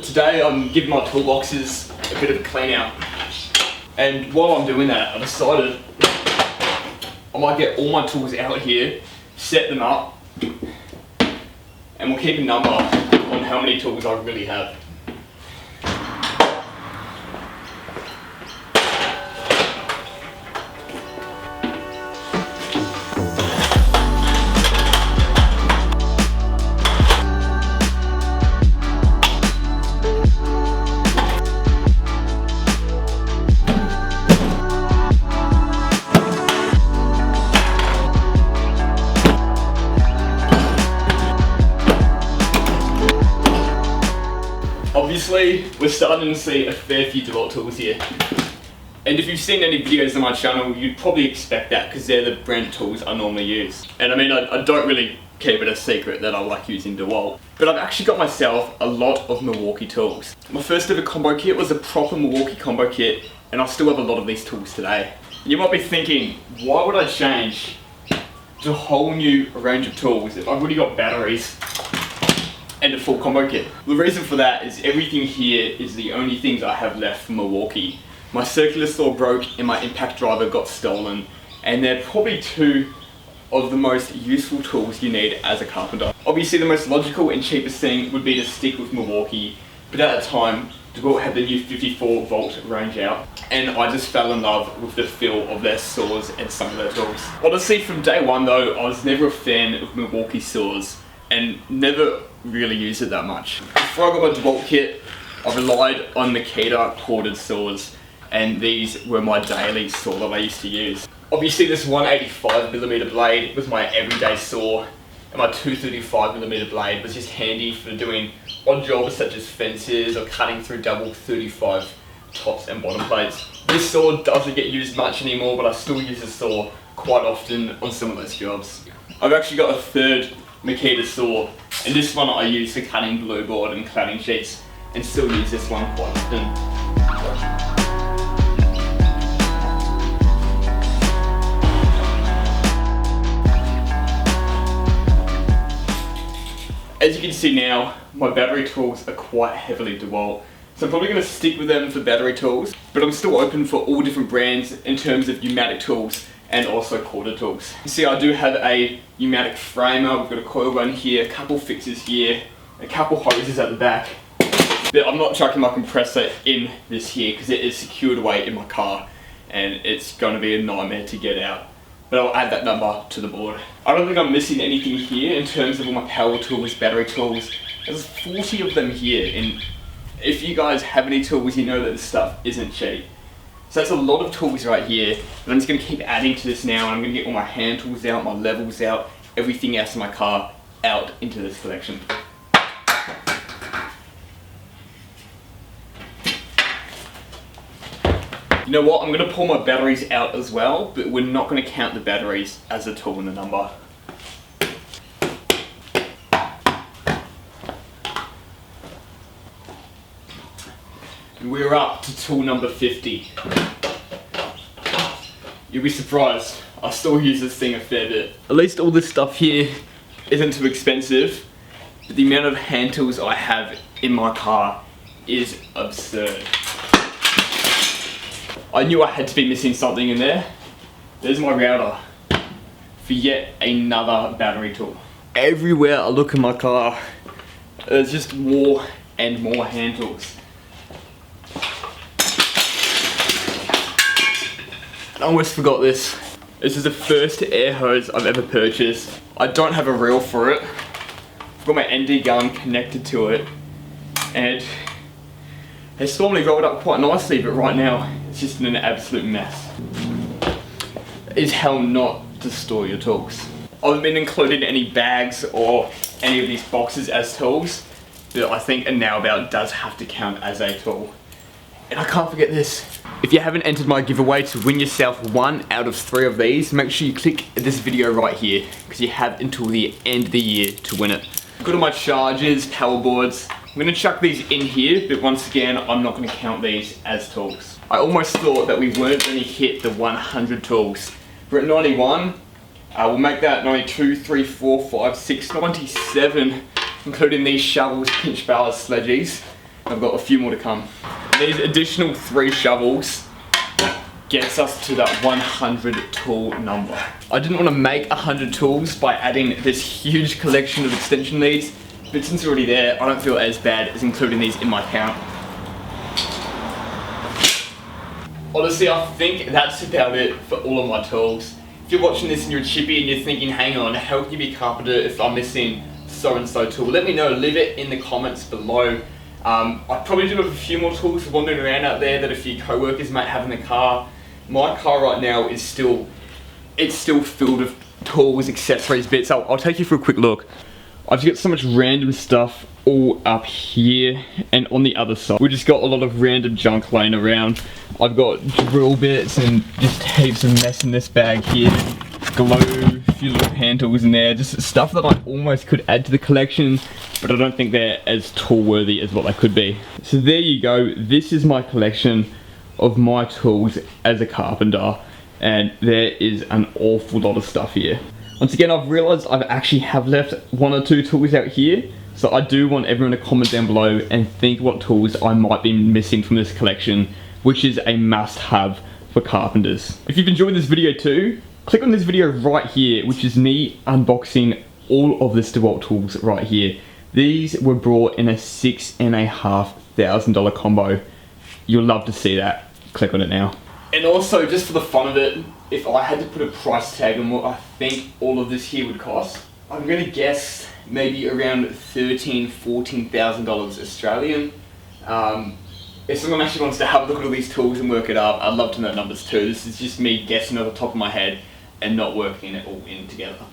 Today I'm giving my toolboxes a bit of a clean out, and while I'm doing that I decided I might get all my tools out here, set them up, and we'll keep a number on how many tools I really have. Obviously, we're starting to see a fair few DeWalt tools here. And if you've seen any videos on my channel, you'd probably expect that because they're the brand tools I normally use. And I mean, I don't really keep it a secret that I like using DeWalt. But I've actually got myself a lot of Milwaukee tools. My first ever combo kit was a proper Milwaukee combo kit, and I still have a lot of these tools today. You might be thinking, why would I change to a whole new range of tools if I've already got batteries and a full combo kit? The reason for that is everything here is the only things I have left from Milwaukee. My circular saw broke and my impact driver got stolen, and they're probably two of the most useful tools you need as a carpenter. Obviously the most logical and cheapest thing would be to stick with Milwaukee, but at the time DeWalt had the new 54 volt range out, and I just fell in love with the feel of their saws and some of their tools. Honestly, from day one though, I was never a fan of Milwaukee saws and never really used it that much. Before I got my DeWalt kit, I relied on Makita corded saws, and these were my daily saw that I used to use. Obviously this 185mm blade was my everyday saw, and my 235mm blade was just handy for doing odd jobs such as fences or cutting through double 35 tops and bottom plates. This saw doesn't get used much anymore, but I still use this saw quite often on some of those jobs. I've actually got a third Makita saw, and this one I use for cutting blue board and cladding sheets, and still use this one quite often. As you can see now, my battery tools are quite heavily DeWalt, so I'm probably going to stick with them for battery tools, but I'm still open for all different brands in terms of pneumatic tools and also corded tools. You see, I do have a pneumatic framer. We've got a coil gun here, a couple fixes here, a couple hoses at the back, but I'm not chucking my compressor in this here because it is secured away in my car and it's going to be a nightmare to get out. But I'll add that number to the board. I don't think I'm missing anything here in terms of all my power tools, battery tools. There's 40 of them here, and if you guys have any tools, you know that this stuff isn't cheap. So that's a lot of tools right here, and I'm just going to keep adding to this now, and I'm going to get all my hand tools out, my levels out, everything else in my car out into this collection. You know what, I'm going to pull my batteries out as well, but we're not going to count the batteries as a tool in the number. And we're up to tool number 50. You'll be surprised, I still use this thing a fair bit. At least all this stuff here isn't too expensive, but the amount of hand tools I have in my car is absurd. I knew I had to be missing something in there. There's my router for yet another battery tool. Everywhere I look in my car, there's just more and more hand tools. I almost forgot this. This is the first air hose I've ever purchased. I don't have a reel for it. I've got my ND gun connected to it, and it's normally rolled up quite nicely, but right now it's just in an absolute mess. It's hell not to store your tools. I haven't been including any bags or any of these boxes as tools, but I think a now about does have to count as a tool. And I can't forget this. If you haven't entered my giveaway to win yourself 1 out of 3 of these, make sure you click this video right here, because you have until the end of the year to win it. Got all my chargers, power boards. I'm going to chuck these in here, but once again, I'm not going to count these as tools. I almost thought that we weren't going to hit the 100 tools. We're at 91. We'll make that 92, 3, 4, 5, 6, 97, including these shovels, pinch bars, sledgies. I've got a few more to come. These additional 3 shovels gets us to that 100 tool number. I didn't want to make 100 tools by adding this huge collection of extension leads, but since it's already there, I don't feel as bad as including these in my count. Honestly, I think that's about it for all of my tools. If you're watching this and you're a chippy and you're thinking, hang on, how can you be a carpenter if I'm missing so and so tool? Let me know, leave it in the comments below. I probably do have a few more tools wandering around out there that a few co-workers might have in the car. My car right now is still filled with tools, accessories, bits. I'll take you for a quick look. I've just got so much random stuff all up here and on the other side. We just got a lot of random junk laying around. I've got drill bits and just heaps of mess in this bag here. Glue, a few little hand tools in there, just stuff that I almost could add to the collection, but I don't think they're as tool worthy as what they could be. So there you go, this is my collection of my tools as a carpenter, and there is an awful lot of stuff here. Once again, I've realized I actually have left 1 or 2 tools out here, so I do want everyone to comment down below and think what tools I might be missing from this collection, which is a must-have for carpenters. If you've enjoyed this video too, click on this video right here, which is me unboxing all of this DeWalt tools right here. These were brought in a $6,500 combo. You'll love to see that. Click on it now. And also, just for the fun of it, if I had to put a price tag on what I think all of this here would cost, I'm gonna guess maybe around $13,000, $14,000 Australian. If someone actually wants to have a look at all these tools and work it up, I'd love to know numbers too. This is just me guessing off the top of my head and not working it all in together.